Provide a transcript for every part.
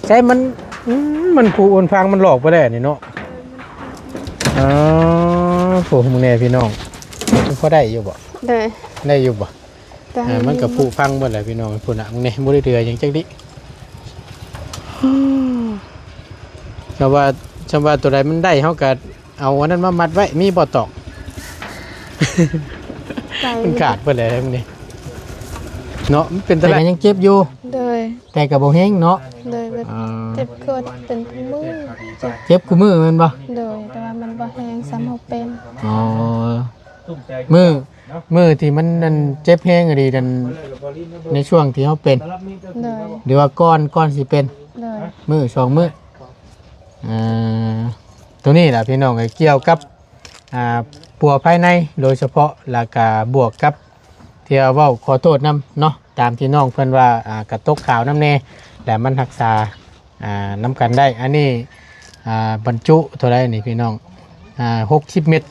ใช่มันผูอ้วนฟังมันหลอกไปได้นี่เนาะอ๋อโหมึงแน่พี่น้องมันพอได้อยู่บ่ได้อยู่บ่มันกับผูฟังหมดเลยพี่น้องพุ่นน่ะมึงแน่บ่ได้เดือยังจักดิชาวว่าตัวใดมันได้เฮาก็เอาอันนั้นมามัดไว้มีบ่ตอกมันขาดไปเลยมึงนี่เนาะมันเป็นแต่ยังเจ็บอยู่แต่กับบ่แห้งเนาะเจ็บเกิดเป็นมือเจ็บคือมือมันบ่แต่ว่ามันบ่แห้งซ้ำเฮาเป็นอ๋อมือที่มันนั่นเจ็บแห้งอะดีนั่นในช่วงที่เฮาเป็นหรือว่าก้อนสิเป็นมือ2มือตัวนี้ล่ะพี่น้องเกี่ยวกับปัวภายในโดยเฉพาะแล้วก็บวกกับที่เว้าขอโทษนำเนาะตามที่น้องเพิ่นว่ากระตกข่าวน้ำแน่แต่มันรักษาน้ำกันได้อันนี้บรรจุเท่าไรนี่พี่น้อง60 เม็ด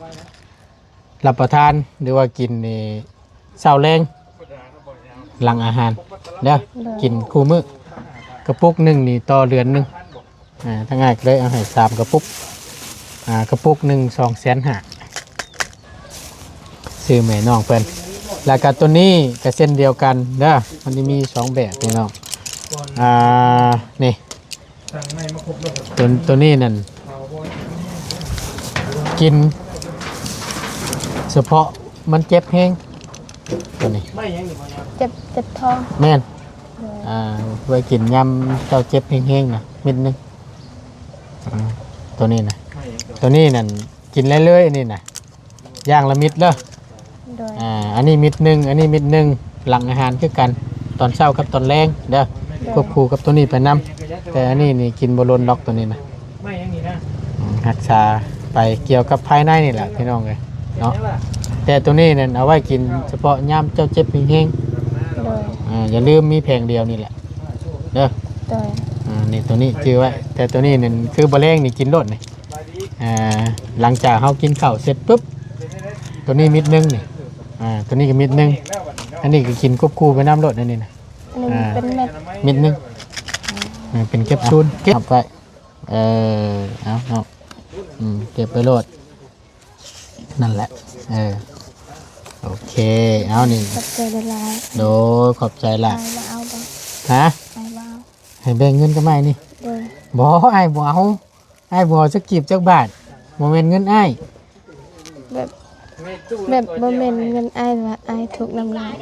รับประทานหรือว่ากินนี่เช้าแรงหลังอาหารเด้อกินคู่มื้อกระปุกหนึ่งนี่ต่อเดือนหนึ่งถ้าง่ายก็เลยเอาให้3 กระปุกกระปุกหนึ่ง250,000ซื้อแม่น้องเพิ่นแล้วก็ตัวนี้ก็เส้นเดียวกันเด้อมันจะมี2แบบพี่น้องนี่ตัวนี้นั่นกินเฉพาะมันเจ็บแห้งตัวนี้เจ็บท้องแม่นไว้กินยำเจ้าเจ็บแห้งๆนะมิดนึงตัวนี้นะตัวนี้นั่นกินเรื่อยๆนี่นะย่างละมิดเด้ออันนี้มิดนึงอันนี้มิดนึงหลังอาหารคือกันตอนเช้ากับตอนแรงเด้อควบคู่กับตัวนี้ไปนำแต่อันนี้นี่กินบอลล็อกตัวนี้นะหักษาไปเกี่ยวกับภายในนี่แหละพี่น้องเลยเนาะแต่ตัวนี้นั่นเอาไว้กินเฉพาะย่ำเจ้าเจ็บแห้งๆอย่าลืมมีแผงเดียวนี่แหละเด้อนี่ตัวนี้ชื่อไว้แต่ตัวนี้นั่นคือบะเล้งนี่กินรสนี่หลังจากเขากินข้าวเสร็จปุ๊บตัวนี้มิดนึงนี่ตัวนี้ก็มิดนึงอันนี้ก็กินควบคู่ไปน้ำรสนั่นนี่นะเป็นเม็ดมิดนึงเป็นแคปซูลเก็บไปเอาเก็บไปโลดนั่นแหละโอเคเอานี่ขอบใจหลายโดยขอบใจละเอาบ่ฮะให้แบ่งเงินก็ไม่นี่บ่ไอ้บ่เอาไอ้บ่จะกีบจักบาทโมเมนต์เงินไอ้แบบบ่แม่นเงินอ้ายว่าอ้ายถูกนำลาย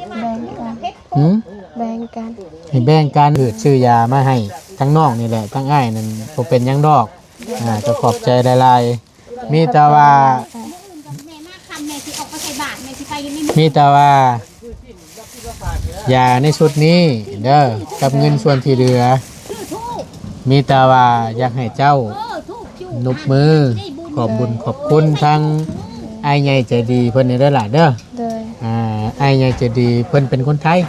แบ่งกันให้แบ่งกันคือซื้อยามาให้ทั้งน้องนี่แหละทั้งอ้ายนั่นบ่เป็นหยังดอกจะขอบใจหลายๆมีแต่ว่าอย่าในชุดนี้เด้อกับเงินส่วนที่เหลือมีแต่ว่าอยากให้เจ้านบมือขอบบุญขอบคุณทั้งไอ้ใหญ่ใจดีเพิ่นนี่เด้อล่ะเด้อไอ้ใหญ่ใจดีเพิ่นเป็นคนไทย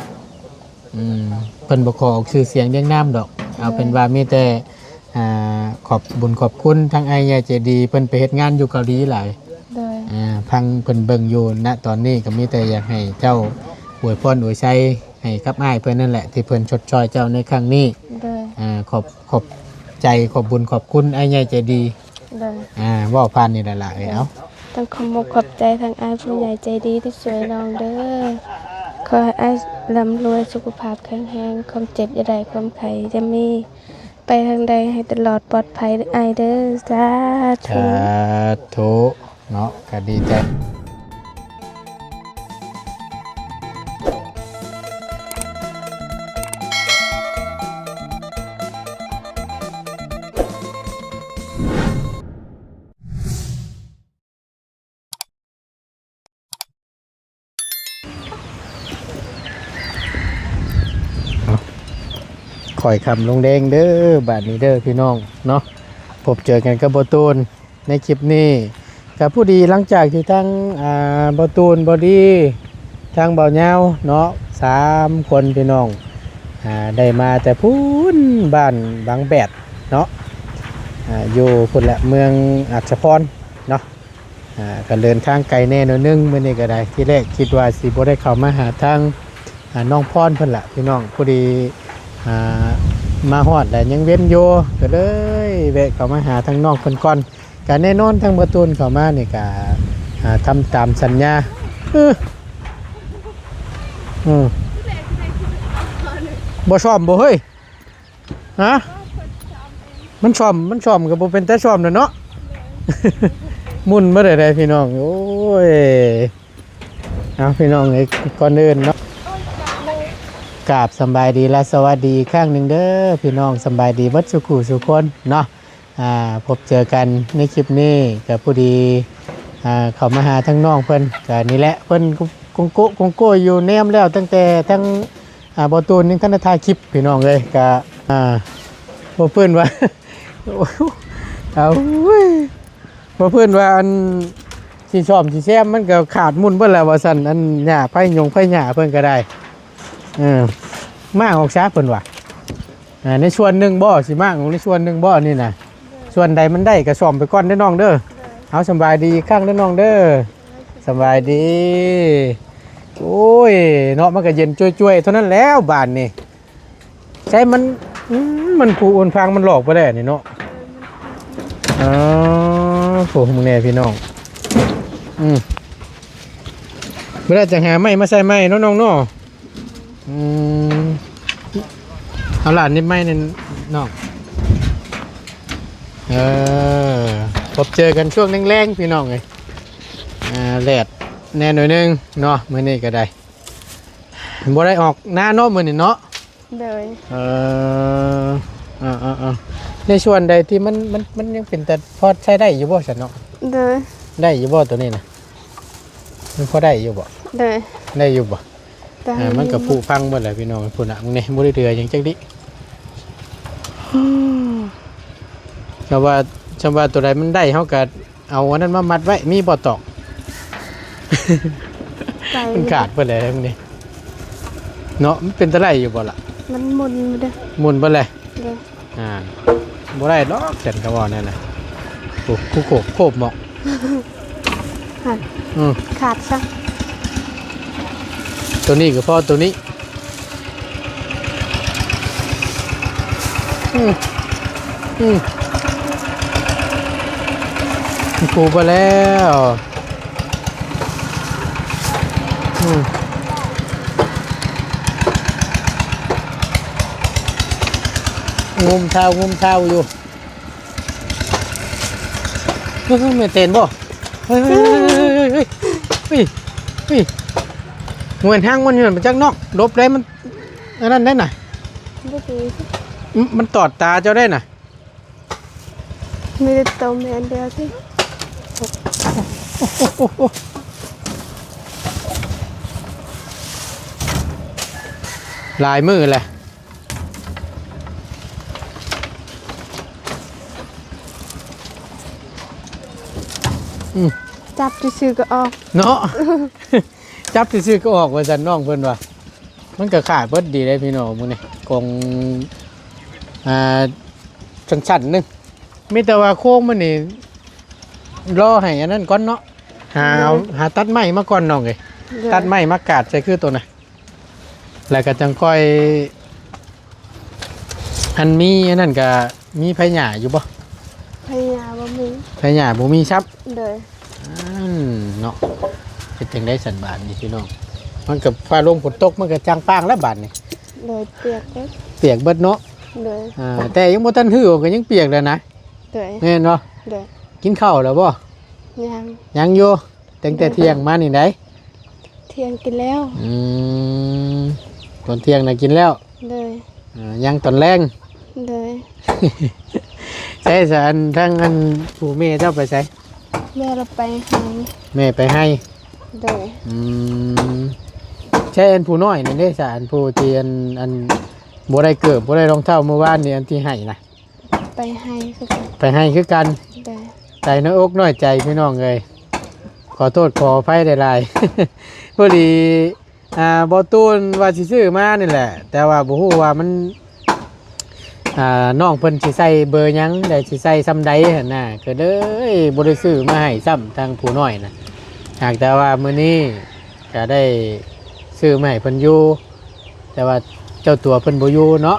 เพิ่นบ่ขอออกชื่อเสียงเรียงนามดอกเอาเป็นว่ามีแต่ขอบบุญขอบคุณทั้งไอ้ใหญ่ใจดีเพิ่นไปเฮ็ดงานอยู่เกาหลีหลายพังเพิ่นเบิ่งอยู่ณตอนนี้ก็มีแต่อยากให้เจ้าอวยพรอวยชัยให้กับอ้ายเพิ่นนั่นแหละที่เพิ่นชดเชยเจ้าในครั้งนี้ขอบใจขอบบุญขอบคุณไอ้ใหญ่ใจดีว่าผ่านนี่แหละล่ะเอาต้องขอบใจทางอ้ายผู้ใหญ่ใจดีที่ช่วยน้องเด้อขอให้อ้ายร่ำรวยสุขภาพแข็งแรงความเจ็บอย่าได้ความไข้จะมีไปทางใดให้ตลอดปลอดภัยอ้ายเด้อสาธุเนาะก็ดีใจข่อยคำลงแดงเด้อบาดนี้เด้อพี่น้องเนาะพบเจอกันกับบ่ตูนในคลิปนี้กับผู้ดีหลังจากที่ทั้งบ่ตูนบ่ดีทางเบาเงาเนาะ3 คนพี่น้องได้มาแต่พูนบ้านบางแบดเนาะอยู่พุ่นละเมืองอัศพรเนาะก็เดินทางไกลแน่นอนนึงมื้อนี้ก็ได้ที่แรกคิดว่าสิบ่ได้เข้ามาหาทางน้องพรเพิ่นละพี่น้องผู้ดี มาฮอดแต่ยังเว้นอยู่ก็เลยแวะเข้ามาหาทางน้องเพิ่นก่อนก็แน่นอนทางบ่ตูนเข้ามานี่ก็ทำตามสัญญาบ่ชอมบ่เฮ้ยฮะมันชอมก็บ่เป็นแต่ชอมเนาะ มุ่นบ่ได้พี่น้องโอ้ยเอาพี่น้องไอ้ก่อนอื่นเนาะกราบสำบายดีและสวัสดีครั้งหนึ่งเด้อพี่น้องสำบายดีเบิดสุขุสุคนเนาะพบเจอกันในคลิปนี้กับผู้ดีเข้ามาหาทั้งน้องเพิ่นก็นี่แหละเพิ่นกงโก้อยู่แนมแล้วตั้งแต่ทั้งบ่ตูนนึงท่านถ่ายคลิปพี่น้องเลยก็บ่เพิ่นว่า เอาบ่เพิ่นว่าอันสิชอบสิแซมมันก็ขาดมุ่นเบิดแล้วว่าซั่นอันหญ้าไผหยงไผหญ้าเพิ่นก็ได้มาออกช้าเพิ่นว่าในส่วนหนึ่งบ่สิมากในส่วนหนึ่งบ่นี่นะส่วนใดมันได้ก็ซ่อมไปก่อนเด้อน้องเด้อเอาสบายดีข้างเด้อน้องเด้อสบายดีโอ้ยเนาะมันก็เย็นจ้วยๆเท่านั้นแล้วบ้านนี่ใช่มันผูอุ่นพังมันหลอกบ่ได้นี่เนาะอ๋อโหมึงแน่พี่น้องเวลาจะหาไม้มาใส่ไม้น้องๆเนาะเอาหลานนี่ไม่เนี่ยน้องพบเจอกันช่วงแรงๆพี่น้องเลยแดดแน่หน่อยนึงเนาะมื้อนี้ก็ได้บ่ได้ออกหน้าเนาะมื้อนี้เนาะเลยในส่วนใดที่มันยังเป็นแต่พอใช้ได้อยู่บ่ซั่นเนาะเลยได้อยู่บ่ตัวนี้นะมันพอได้อยู่บ่เลยได้อยู่บ่มันกับผู้ฟังหมดเลยพี่น้องผู้น่ะมึงเนี่ยบ่ได้เดืออย่างจักดิชาวว่าตัวใดมันได้เฮาก็เอาอันนั้นมามัดไว้มีบ่ตอกมันขาดเบิดเลยมึงนี่เนาะมันเป็นตะไลอยู่บ่ล่ะมันหมุนบ่ได้หมุนเบิดเลยบ่ได้ดอกฉันก็ว่านั่นน่ะโอ้โคบหมอกขาดซะตัวนี้ก็พอตัวนี้ปูไปแล้วงุมเท้าอยู่ไม่เต้นบ่เฮ้ยเหมือนทางมันเหมือนจากนอกลบได้มันอันนั้นได้น่ะมันตอดตาเจ้าได้น่ะมีแต่ตัวแมนเดียวที่ลายมือแหละจับซื่อก็ออกเนาะ จับซื่อก็ออกว่าจันน้องเพิ่นว่ามันก็ขาดเบิดดีเลยพี่น้องมื้อนี้กองชั้นนึงมีแต่ว่าโค้งมันนี่รอให้อันนั้นก่อนเนาะหาตัดไม้มาก่อนน้องเอ้ยตัดไม้มากาดใส่คือตัวน่ะแล้วก็จังค่อยอันมีอันนั้นก็มีไผหญ้าอยู่บ่ไผหญ้าบ่มีไผหญ้าบ่มีครับเลยเนาะเป็นจังได้สันบาทนี่พี่น้องมันกับฟ้าลงฝนตกมันก็จางปางแล้วบาทนี่เลยเปียกเบิดเนาะเลยแต่ยังบ่ทันหื้อก็ยังเปียกเลยนะเลยแม่นบ่เลยกินข้าวแล้วบ่ยังอยู่ตั้งแต่เที่ยงมานี่ได้เที่ยงกินแล้วตอนเที่ยงน่ะกินแล้วเลยยังตอนแรงเลยใช่สารทั้งอันผู้แม่เจ้าไปใช้แม่เราไปให้แม่ไปให้เลยใช่อันผู้น้อยนี่ได้สารผู้ที่อันบ่ได้เกิดบ่ได้รองเท้าเมื่อวานนี่อันที่ให้นะไปให้คือกันไปให้คือกันใจน้อยอกน้อยใจพี่น้องเลยขอโทษขออภัยหลายๆพอดีบ่ตูนว่าสิซื้อมานี่แหละแต่ว่าบ่ฮู้ว่ามันน้องเพิ่นสิใส่เบอร์หยังได้สิใส่ซ้ำใดหั่นน่ะก็เลยบ่ได้ซื้อมาให้ซ้ำทางผู้น้อยน่ะหากแต่ว่ามื้อนี้ก็ได้ซื้อมาให้เพิ่นอยู่แต่ว่าเจ้าตัวเพิ่นบ่อยู่เนาะ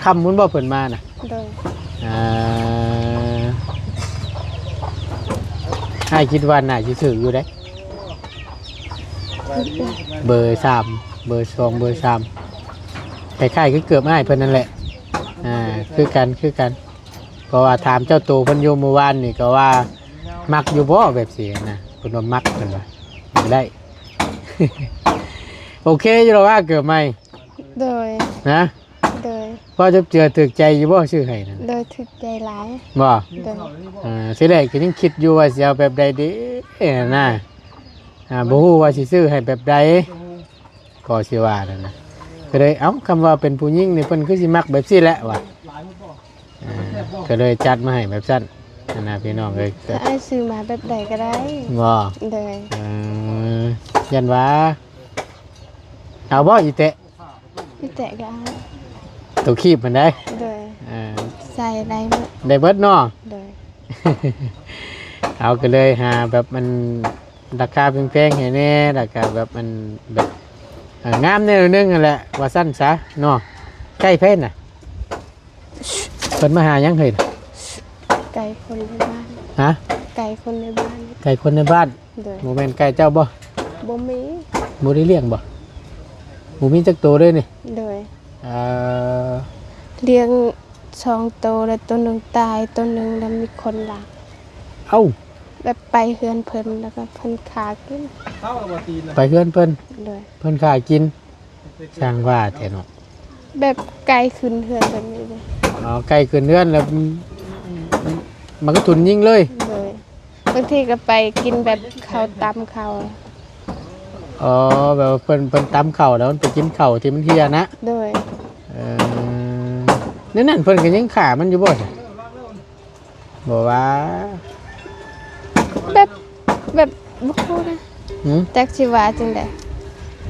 ค่ำมุ้นบ่เพิ่นมาน่ะ โดย ให้คิดว่าน่าสิถืออยู่ได้เบอร์3เบอร์2เบอร์3คล้ายๆคือเกือบอ้ายเพิ่นนั่นแหละคือกันเพราะว่าถามเจ้าตัวเพิ่นอยู่เมื่อวานนี่ก็ว่ามักอยู่บ่แบบสินะเพิ่นว่ามักเพิ่นว่าบ่ได้ โอเคอยู่แล้วว่าเกือบไหม โดย นะ โดย พอจะเจอถึกใจอยู่บ่ชื่อให้นั่น โดยถึกใจหลาย บ่ โดย สิแรกก็ยังคิดอยู่ว่าสิเอาแบบใดดีนะบ่ฮู้ว่าสิซื้อให้แบบใดก็สิว่านั่นนะก็เลยเอ้าคำว่าเป็นผู้หญิงนี่เพิ่นคือสิมักแบบซี่แหละว่ะก็เลยจัดมาให้แบบซั่นนะพี่น้องเอ้ย ถ้าอ้ายซื้อมาแบบใดก็ได้ บ่ โดย ยันว่าเอาบ่อีเตะ พี่แต่ก็เอา ตัวคีบมันได้ โดย อ่า ใส่ได้หมด ได้เบิดเนาะ โดย เอาก็เลยหาแบบมันราคาแพงๆให้แน่แล้วก็แบบมันแบบงามแน่นึงนั่นแหละว่าสั้นซะเนาะใกล้เพชรน่ะเพิ่นมาหายังเฮ้ยน่ะ ไก่คนในบ้าน ฮะ ไก่คนในบ้าน ไก่คนในบ้าน โดย หมู่แม่นไก่เจ้าบ่ บ่มี หมู่ได้เลี้ยงบ่หมู่มีจักตัวเด้นี่ โดย เอ่อ เลี้ยง2ตัวแล้วตัวหนึงตายตัวหนึงแล้วมีคนหลัก เอ้า แบบไปเฮือนเพิ่นแล้วก็เพิ่นขากิน ไปเฮือนเพิ่น โดย เพิ่นค่ากินช่างว่าแต่เนาะ แบบไก่ขึ้นเฮือนแบบนี้เลย อ๋อไก่ขึ้นเฮือนแล้วมันก็ทุนยิงเลย โดยบางทีก็ไปกินแบบข้าวตำข้าว อ๋อแบบว่าเพิ่นตำข้าวแล้วมันไปกินข้าวที่มันเฮียนะ โดย นั่นเพิ่นก็ยังขามันอยู่บ่ใช่บ่ว่า แบบแบบบ่ฮู้นะ หืม จักสิว่าจังได๋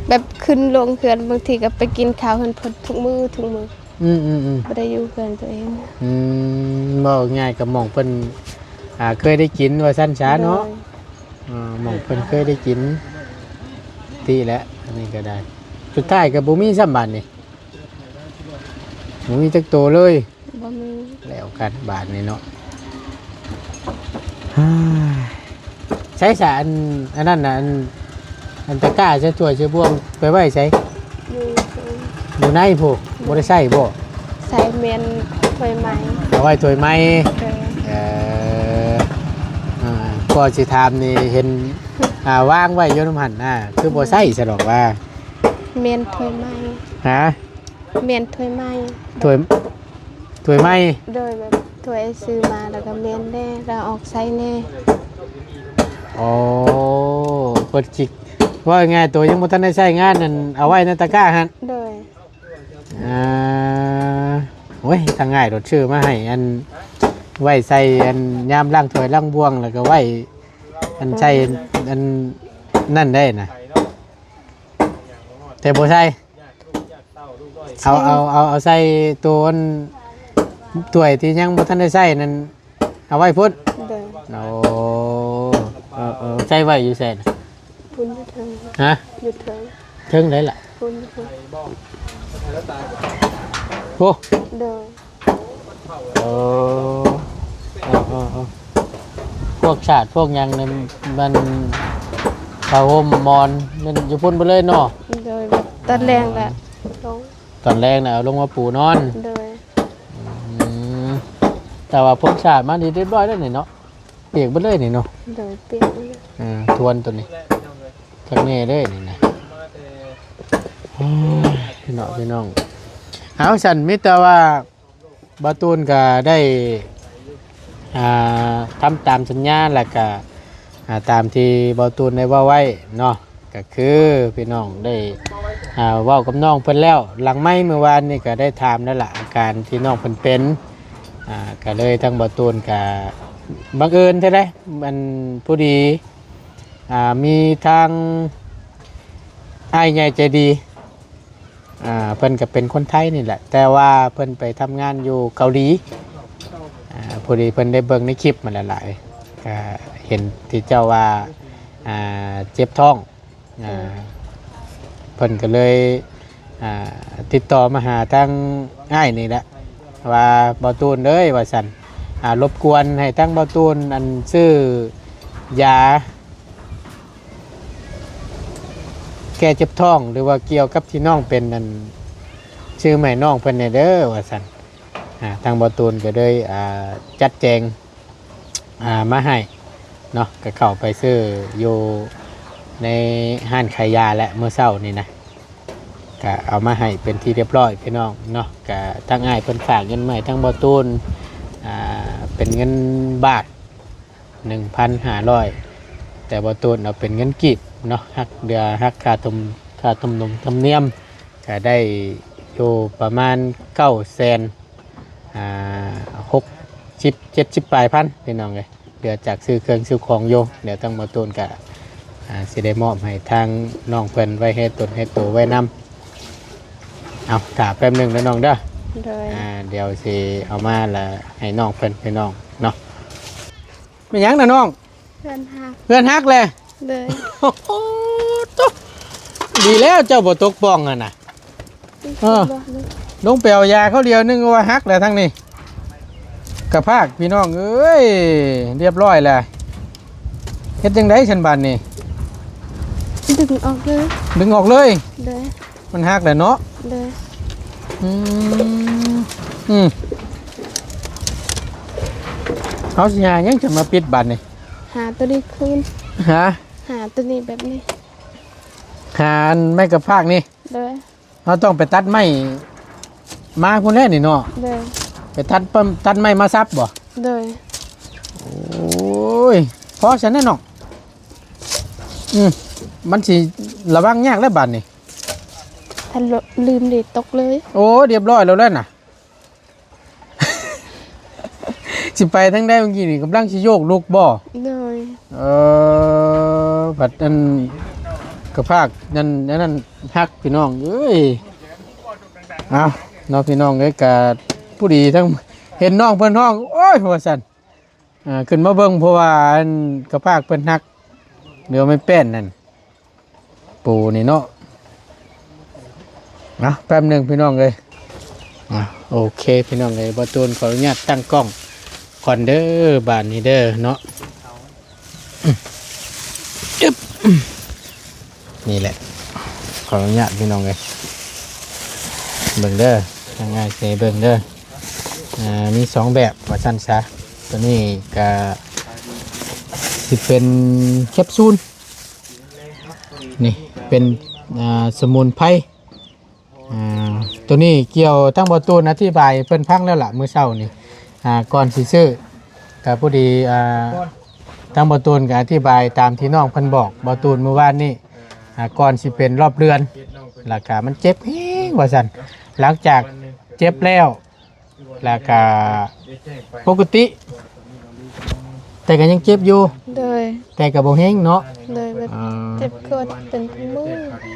แบบขึ้นลงเฮือนบางทีก็ไปกินข้าวเฮือนเพิ่นทุกมื้ออืมบ่ได้อยู่เฮือนตัวเอง บ่ง่ายกับหม่องเพิ่นเคยได้กินว่าซั่นช้าเนาะหม่องเพิ่นเคยได้กินตีแล้วอันนี้ก็ได้สุดท้ายก็บ่มีซ้ำบาดนี่บ่มีจักโตเลย บ่มี แล้วกันบาทนี่เนาะใช้สารอันนั้นนะอันตะกร้าใช้ถ้วยใช้บ่วงไปไว้ใช้ อยู่เพิ่น อยู่ในผู้บ่ได้ใช้บ่ ใส่เมียนถ้วยไม้ เอาไว้ถ้วยไม้ โดย ก็สิถามนี่เห็นวางไว้อยู่น้ำหั่นคือบ่ใช้ซะดอกว่า เมียนถ้วยไม้ ฮะ เมียนถ้วยไม้ ถ้วยไม้ โดยแบบถ้วยซื้อมาแล้วก็เมียนแน่แล้วออกใส่แน่ อ๋อเปิดจิกว่าไงตัวยังบ่ทันได้ใช้งานนั่นเอาไว้ในตะกร้าหั่น โดย โอ้ยทางง่ายรถชื่อมาให้อันไว้ใส่อันยามล้างถ้วยล้างบ่วงแล้วก็ไว้อันใช้อันนั่นได้นะแต่บ่ใช่เอาใส่ตัวอันถ้วยที่ยังบ่ทันได้ใส่นั่นเอาไว้พุ่น โดย โอ้ใส่ไว้อยู่แซ่น พุ่นอยู่เทิง ฮะ อยู่เทิง ถึงได้ล่ะ พุ่นอยู่เทิง โอ้ โดย เออพวกชาติพวกหยังเนี่ยมันผ้าห่มมอนมันอยู่พุ่นไปเลยเนาะ โดยแบบตอนแรงละลง ตอนแรกน่ะเอาลงมาปูนอน โดย แต่ว่าพวกชาติมาดีเรียบร้อยแล้วนี่เนาะเปียกไปเลยนี่เนาะ โดยเปลี่ยน ทวนตัวนี้ข้างนี้เลยนี่นะพี่น้องเอาฉันมิตรว่าบาตูนก็ได้ทำตามสัญญาแล้วก็ตามที่บาตูนได้ว่าไว้เนาะก็คือพี่น้องได้เว้ากับน้องเพิ่นแล้วหลังไม่เมื่อวานนี่ก็ได้ถามแล้วล่ะอาการที่น้องเพิ่นเป็นก็เลยทั้งบาตูนก็บังเอิญใช่ไหมมันผู้ดีมีทางอ้ายใหญ่ใจดีเพิ่นก็เป็นคนไทยนี่แหละแต่ว่าเพิ่นไปทำงานอยู่เกาหลีพอดีเพิ่นได้เบิ่งในคลิปมาหลายๆก็เห็นที่เจ้าว่าเจ็บท้องเพิ่นก็เลยติดต่อมาหาทางอ้ายนี่แหละ ว่าเบาตูนเด้ยว่าซั่นรบกวนให้ทั้งเบาตูนอันซื้อยาแก้เจ็บท้องหรือว่าเกี่ยวกับที่น้องเป็นนั่นชื่อใหม่น้องเพิ่นแน่เด้อว่าซั่นทางเบาตูนก็เลยจัดแจงมาให้เนาะก็เข้าไปซื้ออยู่ในห้านขายยาและเมื่อเช้านี่นะก็เอามาให้เป็นที่เรียบร้อยพี่น้องเนาะก็ทั้งอ้ายเพิ่นฝากเงินมาให้ทั้งเบาตูนเป็นเงินบาท 1,500 แต่เบาตูนเอาเป็นเงินกีบเนาะหักเดือหักค่าตุมนมธรรมเนียมก็ได้อยู่ประมาณ60-70 ปลายพันพี่น้องเลยเดือจากซื้อเครื่องซื้อของโยเดี๋ยวต้องมาตูนกับสิได้มอบให้ทางน้องเพิ่นไว้ให้ตนให้ตัวไว้นำเอาถามแป๊บหนึงนะน้องเด้อ โดย เดี๋ยวสิเอามาละให้น้องเพิ่นพี่น้องเนาะไม่หยังนะน้อง เพื่อนหัก เพื่อนฮักเลย เลย โอ้โหตุ๊บดีแล้วเจ้าบ่ตกป้องอ่ะนะ ลงไปเอายาเขาเดียวนึงว่าฮักแล้วทั้งนี้กระพากพี่น้องเอ้ยเรียบร้อยแล้วเฮ็ดจังได๋ฉันบาดนี้ ดึงออกเลย ดึงออกเลย เลย มันฮักแล้วเนาะ เลย อืมอืมเอาสิหายังจะมาปิดบาดนี่ หาตัวนี้คืน ฮะ หาตัวนี้แบบนี้ หาอันไม่กระพากนี่ เลย เราต้องไปตัดไม้มาพุ่นแน่นี่เนาะ เลย ไปตัดไม้มาซับบ่ เลย โอ้ยพอฉันแน่นอนมันสิระวังยากแล้วบาดนี่ ถ้าลืมดิตกเลย โอ้เรียบร้อยแล้วแหละน่ะ สิไปทั้งได้เมื่อกี้นี่กำลังสิโยกลูกบ่ เลย บัดนั้นกระพากนั่นฮักพี่น้องเอ้ยเอาน้องพี่น้องเอ้ยกะผู้ดีทั้งเห็นน้องเพิ่นน้องโอ้ยว่าซั่นขึ้นมาเบิ่งเพราะว่าอันกระพากเพิ่นฮักเดี๋ยวไม่แป้นนั่นปูนี่เนาะแป๊บหนึงพี่น้องเอ้ยโอเคพี่น้องเอ้ยบ่ตูนขออนุญาตตั้งกล้องก่อนเด้อบ้านนี้เด้อเนาะนี่แหละขออนุญาตพี่น้องเลยเบิ่งเด้อง่ายๆเสเบิ่งเด้อมีสองแบบว่าสั้นซะตัวนี้ก็สิเป็นแคปซูลนี่เป็นสมุนไพรตัวนี้เกี่ยวทั้งบอตูนอธิบายเพิ่นพังแล้วล่ะมื้อเช้านี่ก่อนสิซื้อกับผู้ดีทั้งบอตูนก็อธิบายตามที่น้องเพิ่นบอกบอตูนเมื่อวานนี้ก่อนสิเป็นรอบเรือนราคามันเจ็บแฮงว่าซั่นหลังจากเจ็บแล้วราคาปกติแต่ก็ยังเจ็บอยู่ เลย แต่ก็บ่แฮงเนาะ เลยแบบเจ็บกดเป็นมือ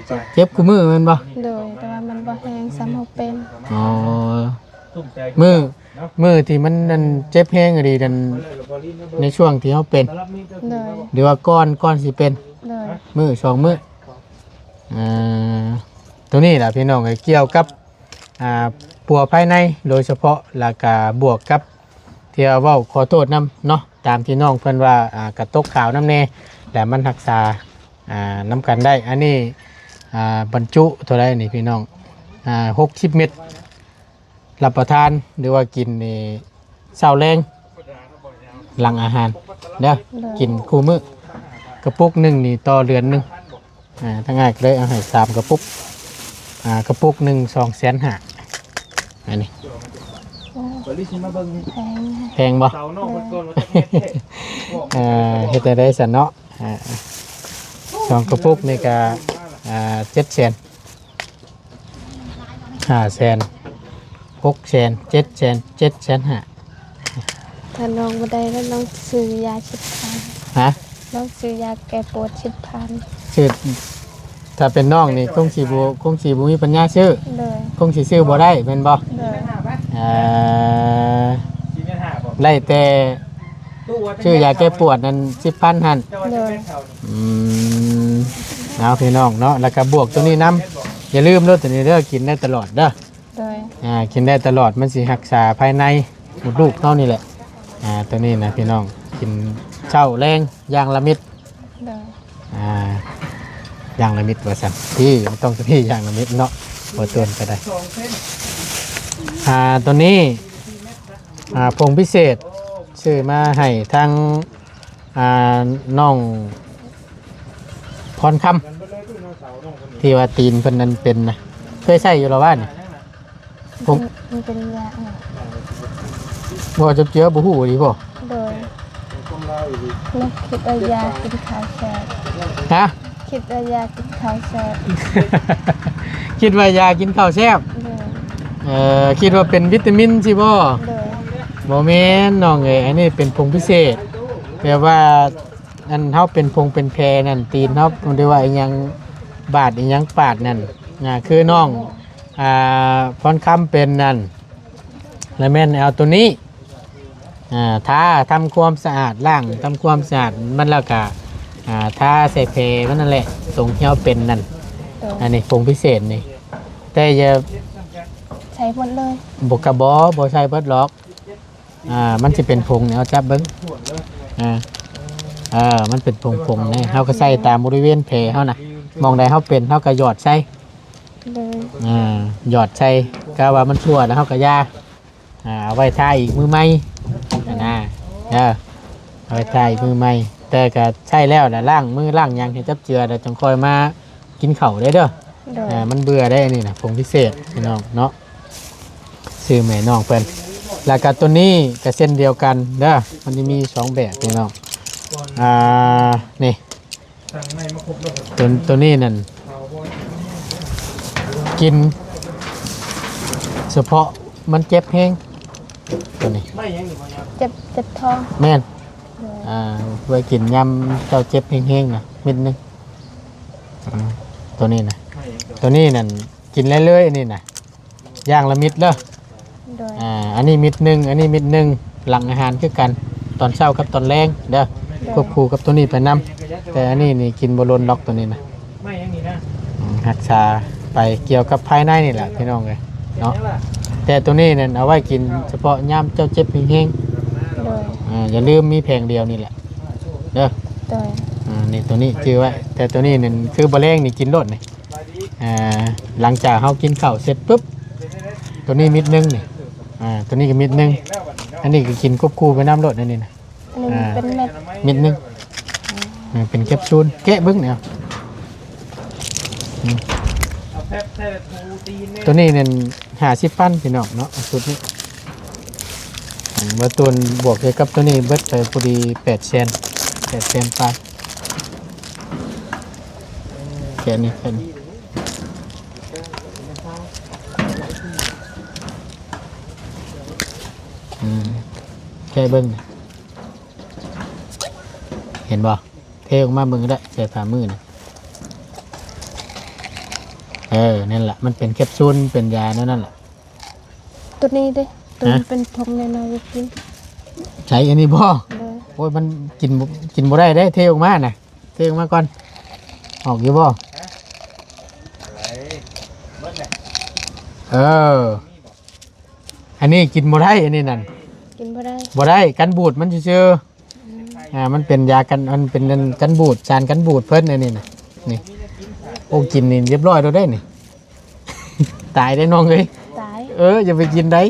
เจ็บ เจ็บคือมือแม่นบ่ เลยแต่ว่ามันบ่แห้งซ้ำเขาเป็น อ๋อมือที่มันนั่นเจ็บแฮงอะดีนั่นในช่วงที่เฮาเป็น เลย หรือว่าก่อนสิเป็น เลย มือสองมือตัวนี้แหละพี่น้องเกี่ยวกับปัวภายในโดยเฉพาะราคาบวกกับที่เว้าขอโทษนำเนาะตามที่น้องเพิ่นว่ากระตกขาวน้ำแน่แต่มันรักษาน้ำกันได้อันนี้บรรจุเท่าไรนี่พี่น้อง60 เม็ดรับประทานหรือว่ากินนี่เช้าแรงหลังอาหารเด้อกินคู่มื้อกระปุกหนึ่งนี่ต่อเดือนหนึ่งทั้งง่ายก็เลยเอาให้3 กระปุกกระปุกหนึ่ง250,000อันนี้ แพง แพงบ่ เฮ็ดได้สันเนาะ2 กระปุกนี่ก็700,000 500,000 600,000 700,000 750,000 ถ้าน้องบ่ได้แล้วน้องซื้อยาชิดพัน ฮะ น้องซื้อยาแก้ปวดชิดพัน ชื่อถ้าเป็นน้องนี่คงสิบ่มีปัญญาซื้อ เลย คงสิซื้อบ่ได้แม่นบ่ เลย ไล่แต่ชื่อยาแก้ปวดนั้น10,000หั่น เลย เอาพี่น้องเนาะแล้วก็บวกตัวนี้น้ำอย่าลืมเด้อตัวนี้เด้อกินได้ตลอดเด้อ เลย กินได้ตลอดมันสิรักษาภายในมดลูกเท่านี่แหละตัวนี้นะพี่น้องกินเช้าแรงอย่างละเม็ด โดย อย่างละเม็ดว่าซั่นพี่มันต้องพี่อย่างละเม็ดเนาะบ่เตือนก็ได้ตัวนี้ผงพิเศษซื้อมาให้ทางน้องพรคำที่ว่าตีนเพิ่นนั้นเป็นนะเคยใช้อยู่แล้วว่านี่ผง มันเป็นยา บ่จะเจือบ่ฮู้ดีบ่ โดยแล้วคิดว่ายากินข้าวแซ่บ ฮะ คิดว่ายากินข้าวแซ่บ คิดว่ายากินข้าวแซ่บ โดย คิดว่าเป็นวิตามินสิบ่ โดย บ่แม่นน้องเอ้ยอันนี้เป็นผงพิเศษแปลว่าอันเฮาเป็นพงเป็นแพรนั่นตีนเฮามันได้ว่าอีหยังบาดอีหยังปาดนั่นคือน้องพรคำเป็นนั่นแล้วแม่นเอาตัวนี้ทาทำความสะอาดล้างทำความสะอาดมันแล้วก็ทาใส่แพรมันนั่นแหละตรงที่เฮาเป็นนั่น โดย อันนี้ผงพิเศษนี่แต่อย่า ใช้หมดเลย บกระบอบ่ใช่เบิดล็อกมันจะเป็นผงเนี่ยเอาจับเบิ้งมันเป็นผงเนี่ยเขาก็ใส่ตามบริเวณแผลเขานะมองใดเขาเป็นเขาก็หยอดใส่ เลย หยอดใส่ก็ว่ามันชั่วแล้วเขาก็ยาเอาไว้ทาอีกมือใหม่เอาไว้ทาอีกมือใหม่แต่ก็ใช่แล้วนะล่างมือล่างหยังให้จับเจือแต่จังคอยมากินเข่าวได้เด้อ โดย มันเบื่อได้นี่นะผงพิเศษพี่น้องเนาะซื้อแม่น้องเพิ่นแล้วก็ตัวนี้ก็เส้นเดียวกันเด้อมันจะมีสองแบบพี่น้องนี่ตัวนี้นั่นกินเฉพาะมันเจ็บแห้งตัวนี้ เจ็บท้อง แม่นไว้กินยำเจ้าเจ็บแห้งๆนะมิดนึงตัวนี้นะตัวนี้นั่นกินเรื่อยๆนี่นะย่างละมิดเด้อ โดย อันนี้มิดหนึ่งอันนี้มิดหนึ่งหลังอาหารคือกันตอนเช้ากับตอนแรงเด้อควบคู่กับตัวนี้ไปนำแต่อันนี้นี่กินบอลนล็อกตัวนี้นะหักษาไปเกี่ยวกับภายในนี่แหละพี่น้องเลยเนาะแต่ตัวนี้เนี่ยเอาไว้กินเฉพาะย่ำเจ้าเจ็บแห้ง โดย ๆอย่าลืมมีแผงเดียวนี่แหละเด้อ โดย นี่ตัวนี้ชื่อไว้แต่ตัวนี้เนี่ยคือบะแรงนี่กินรสนี่หลังจากเขากินข้าวเสร็จปุ๊บตัวนี้มิดหนึงนี่ตัวนี้ก็มิดหนึงอันนี้ก็กินควบคู่ไปน้ำรสนั่นนี่นะ หนึ่งเป็นเม็ด มิดหนึงเป็นแคปซูลแกะเบิ้งเนี่ยตัวนี้เนี่ย50,000พี่น้องเนาะสุดนี้ว่าตัวบวกกับตัวนี้เบิดไปพอดี800,000ไปแค่นี้แค่เบิ้งเห็นบ่เทออกมาเบิ้งได้ใส่ฝ่ามือนะนั่นแหละมันเป็นแคปซูลเป็นยานั่นแหละ ตัวนี้ดิตัวนี้เป็นผงในนาวิกิน ใช้อันนี้บ่ เลย โอ้ยมันกินบ่ได้เทออกมาน่ะเทออกมาก่อนออกอยู่บ่อันนี้กินบ่ได้อันนี้นั่น กินบ่ได้ บ่ได้กันบูดมันซื่อมันเป็นยากันมันเป็นกันบูดสารกันบูดเพิ่นอันนี้น่ะนี่โอ้กินนี่เรียบร้อยแล้วได้นี่ ตายได้น้องเอ้ย ตาย อย่าไปกินได้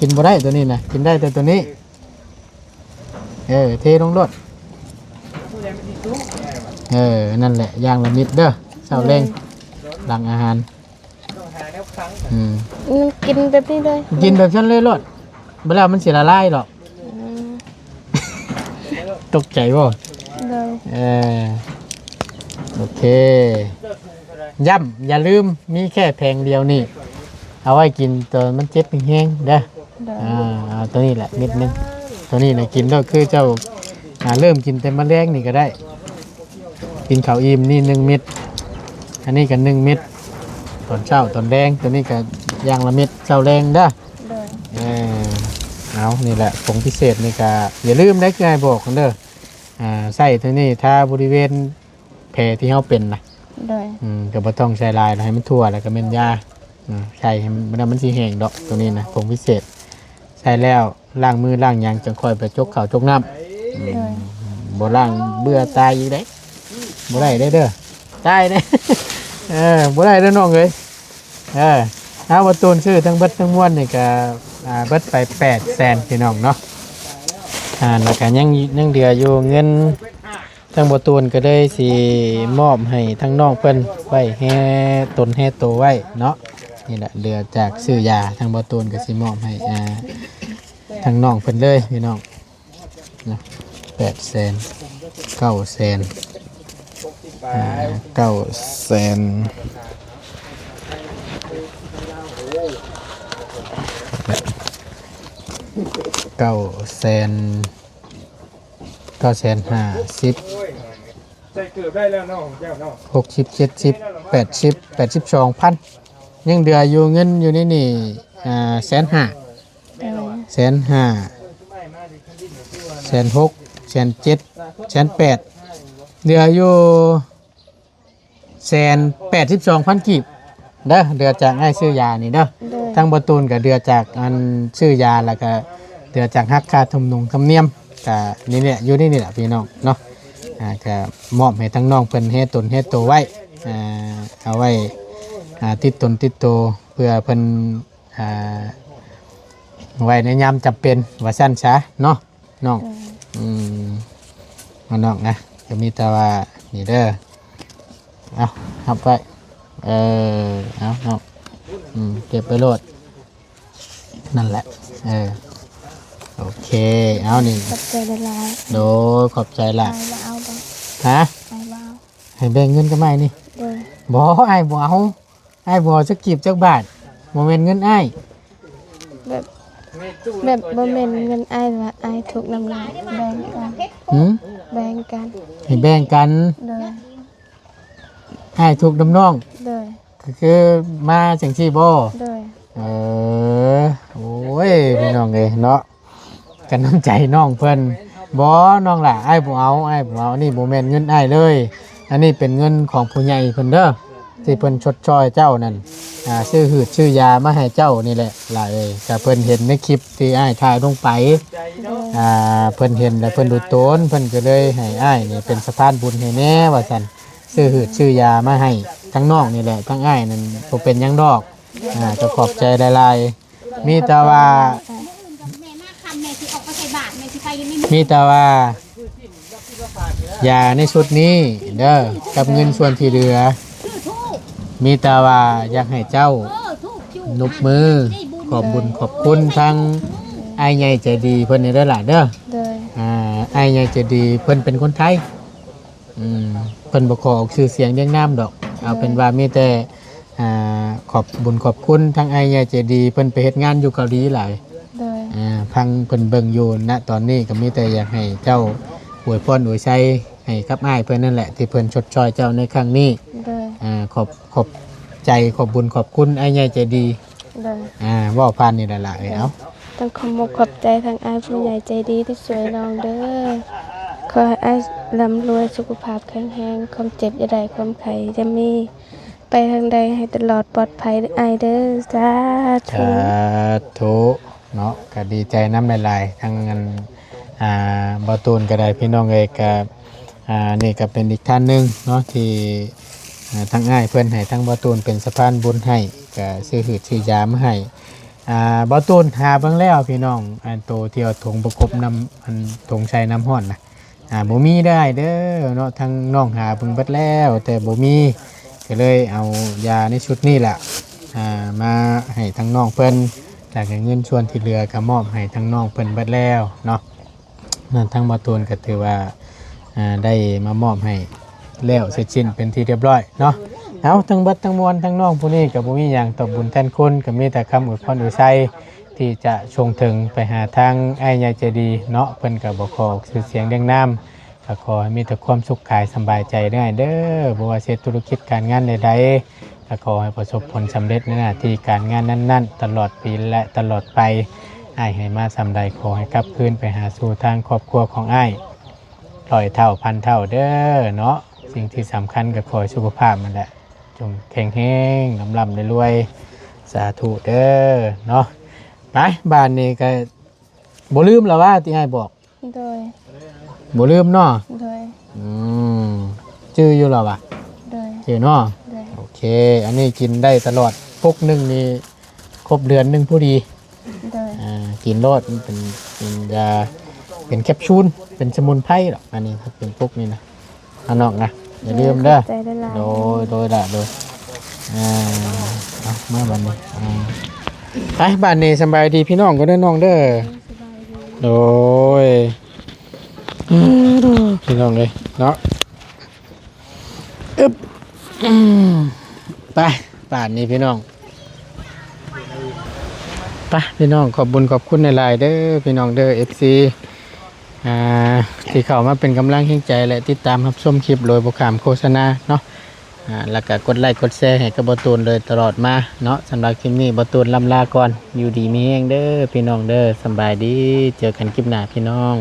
กินบ่ได้ตัวนี้น่ะกินได้แต่ตัวนี้เทลงรถนั่นแหละย่างละมิดเด้อเช้าแรงหลังอาหารกินแบบนี้เลย กินแบบฉันเลยรถเวลามันเสียละลายหรอกตกใจบ่ เลย โอเคย้ำอย่าลืมมีแค่แพงเดียวนี่เอาไว้กินตัวมันเจ็บแห้งๆเด้อ เลย เอาตัวนี้แหละนิดนึงตัวนี้นะกินก็คือเจ้าเริ่มกินแต่มะแรงนี่ก็ได้กินข้าวอิ่มนี่1 เม็ดอันนี้ก็1 เม็ดตอนเช้าตอนแรงตัวนี้ก็ย่างละเม็ดเช้าแรงเด้อ เลย เอานี่แหละผงพิเศษนี่ก็อย่าลืมได้คือไอ้บอกกันเด้อใส่ตัวนี้ถ้าบริเวณแผลที่เขาเป็นนะ เลย ก็บ่ต้องใส่ลายนะให้มันทั่วแล้วก็เป็นยา ใช่มันสิแห้งดอกตัวนี้นะผงพิเศษใส่แล้วล้างมือล้างหยังจังค่อยไปจกข้าวจกน้ำ โดย บ่ล้างเบื่อตายอีกได้บ่ได้เด้อตายเด้ บ่ได้เด้อน้องเอ้ยเอาว่าตูนซื้อทั้งเบิดทั้งมวลนี่ก็เบิดไป800,000พี่น้องเนาะแล้วก็ยังเหลืออยู่เงินทั้งบ่ตูนก็ได้สิมอบให้ทั้งน้องเพิ่นไว้แห่ตนแห่โตไว้เนาะนี่แหละเหลือจากซื้อยาทั้งบ่ตูนก็สิมอบให้ทั้งน้องเพิ่นเลยพี่น้องนะ800,000 900,000 900,000 950ใส่เกือบได้แล้วเนาะเจ้าเนาะ 60 70 80 82,000ยังเหลืออยู่เงินอยู่นี่150,000 150,000 160,000 170,000 180,000เหลืออยู่182,000กีบเด้อเดือจากให้ซื้อยานี่เด้อ โดย ทั้งประตูนกับเดือจากอันซื้อยาแล้วก็เดือจากฮักค่าทำนงทำเนียมก็นี่เนี่ยอยู่นี่แหละพี่น้องเนาะก็มอบให้ทั้งน้องเพิ่นเฮ็ดตนเฮ็ดโตไว้เอาไว้ติดตนติดโตเพื่อเพิ่นไว้ในยามจำเป็นว่าซั่นซะเนาะน้องน้องนะก็มีแต่ว่านี่เด้อเอาหับไปเอาน้องเก็บไปโลดนั่นแหละโอเคเอานี่ ขอบใจละลาย โดขอบใจละ ไอ้ว่าเอาบ่ ฮะ ไอ้ว่าเอา ให้แบ่งเงินกันไหมนี่ โดย บ่ไอ้ายบ่เอาไอ้ายบ่จะกีบจักบาทโมเมนต์เงินไอ้าย แบบบ่แม่นเงินอ้ายว่าอ้ายถูกน้ำลายแบ่งกัน หืม แบ่งกัน ให้แบ่งกัน โดย อ้ายถูกน้ำน้อง โดย ก็คือมาจังซี่บ่ โดย โอ้ยพี่น้องเอ้ยเนาะกันน้ำใจน้องเพิ่นบ่น้องล่ะอ้ายบ่เอาอ้ายบ่เอานี่บ่แม่นเงินอ้ายเลย อันนี้เป็นเงินของผู้ใหญ่เพิ่นเด้อที่เพิ่นชดช้อยเจ้านั่นซื้อหืดชื่อยามาให้เจ้านี่แหละล่ะเอ้ยก็เพิ่นเห็นในคลิปที่อ้ายถ่ายลงไปเพิ่นเห็นแล้วเพิ่นดูโตนเพิ่นก็เลยให้อ้ายนี่เป็นสะพานบุญให้แน่ว่าซั่นซื้อหืดชื่อยามาให้ทั้งน้องนี่แหละทั้งอ้ายนั่นบ่เป็นหยังดอกก็ขอบใจหลายๆมีแต่ว่า แม่มาคำแม่ที่ออกไปใส่บาทแม่ที่ไปยังไม่ มีแต่ว่ายาในชุดนี้เด้อกับเงินส่วนที่เหลือ ชื่อทูก มีแต่ว่าอยากให้เจ้า ทูกอยู่ นุบมือขอบบุญขอบคุณทั้งไอ้ายใหญ่ใจดีเพิ่นในเด้อล่ะเด้อ โดย ไอ้ายใหญ่ใจดีเพิ่นเป็นคนไทยเพิ่นบ่ขอออกชื่อเสียงเรียงนามดอกเอาเป็นว่ามีแต่ขอบบุญขอบคุณทั้งไอ้ายใหญ่ใจดีเพิ่นไปเฮ็ดงานอยู่เกาหลีหลาย โดย พังเพิ่นเบิ่งอยู่ณตอนนี้ก็มีแต่อยากให้เจ้าอวยพรอวยชัยให้กับอ้ายเพิ่นนั่นแหละที่เพิ่นชดช้อยเจ้าในครั้งนี้ โดย ขอบใจขอบบุญขอบคุณไอ้ใหญ่ใจดี โดย ว่าผ่านนี่แหละล่ะเอา ต้องขอบใจทางอ้ายผู้ใหญ่ใจดีที่ช่วยน้องเด้อขอให้อ้ายร่ำรวยสุขภาพแข็งแรงความเจ็บอย่าได้ความไข้จะมี ไปทางใดให้ตลอดปลอดภัยอ้ายเด้อสาธุ สาธุเนาะก็ดีใจน้ำหลายๆทั้งงานบ่ตูนก็ได้พี่น้องเอยก็นี่ก็เป็นอีกท่านหนึงเนาะที่ทั้งอ้ายเพิ่นให้ทั้งบ่ตูนเป็นสะพานบุญให้ก็ซื้อหืดซื้อยามาให้บ่ตูนหาเบิ่งแล้วพี่น้องอันโตที่เอาถุงประกบน้ำอันถุงใช้น้ำร้อนนะบ่มีได้เด้อเนาะทั้งน้องหาเบิ่งเบิดแล้วแต่บ่มีก็เลยเอายาในชุดนี้แหละมาให้ทั้งน้องเพิ่นแล้วก็เงินส่วนที่เหลือก็มอบให้ทั้งน้องเพิ่นเบิดแล้วเนาะนั่นทั้งบ่ตูนก็ถือว่าได้มามอบให้แล้วเสร็จสิ้นเป็นที่เรียบร้อยเนาะเอาทั้งเบิดทั้งมวลทั้งน้องผู้นี้ก็บ่มีหยังตอบบุญแทนคุณก็มีแต่คำอวยพรอวยชัยที่จะชงถึงไปหาทางอ้ายใหญ่ใจดีเนาะเพิ่นก็บ่ขอชื่อเสียงเรียงนามก็ขอให้มีแต่ความสุขกายสำบายใจได้เด้อบ่ว่าสิธุรกิจการงานใดๆก็ขอให้ประสบผลสำเร็จในหน้าที่การงานนั้นๆตลอดปีและตลอดไปอ้ายให้มาสำใดขอให้กลับคืนไปหาสู่ทางครอบครัวของอ้ายร้อยเท่าพันเท่าเด้อเนาะสิ่งที่สำคัญก็ขอให้สุขภาพมันแหละจงแข็งแรงลำรวย สาธุเด้อเนาะไปบ้านนี้ก็บ่ลืมแล้วว่าที่ให้บอก โดย บ่ลืมเนาะ โดย อืมชื่ออยู่แล้วว่ะ โดย ชื่อเนาะ โดย โอเค อันนี้กินได้ตลอดปุกหนึงนี่ครบเดือนหนึงผู้ดี โดย กินโลดมันเป็นยาเป็นแคปซูลเป็นสมุนไพรหรอกอันนี้ถ้าเป็นปุกนี่นะอันนอกนะอย่าลืมเด้อ ใจได้หลาย โดยละโดยเอามาบ้านนี้ไปบ้านนี้สบายดีพี่น้องก็ได้อน้องเด้อโดยพี่น้องเลยเนาะอึ๊บไปบ้านนี้พี่น้องไปพี่น้องขอบบุญขอบคุณในไลน์เด้อพี่น้องเด้อ FC ที่เข้ามาเป็นกำลังแห่งใจและติดตามรับชมคลิปโดยบ่ขามโฆษณาเนาะแล้วก็กดไลค์กดแชร์ให้กับบ่ตูนเลยตลอดมาเนาะสำหรับคลิปนี้บ่ตูนลำลาก่อนอยู่ดีมีแรงเด้อพี่น้องเด้อสำบายดีเจอกันคลิปหน้าพี่น้อง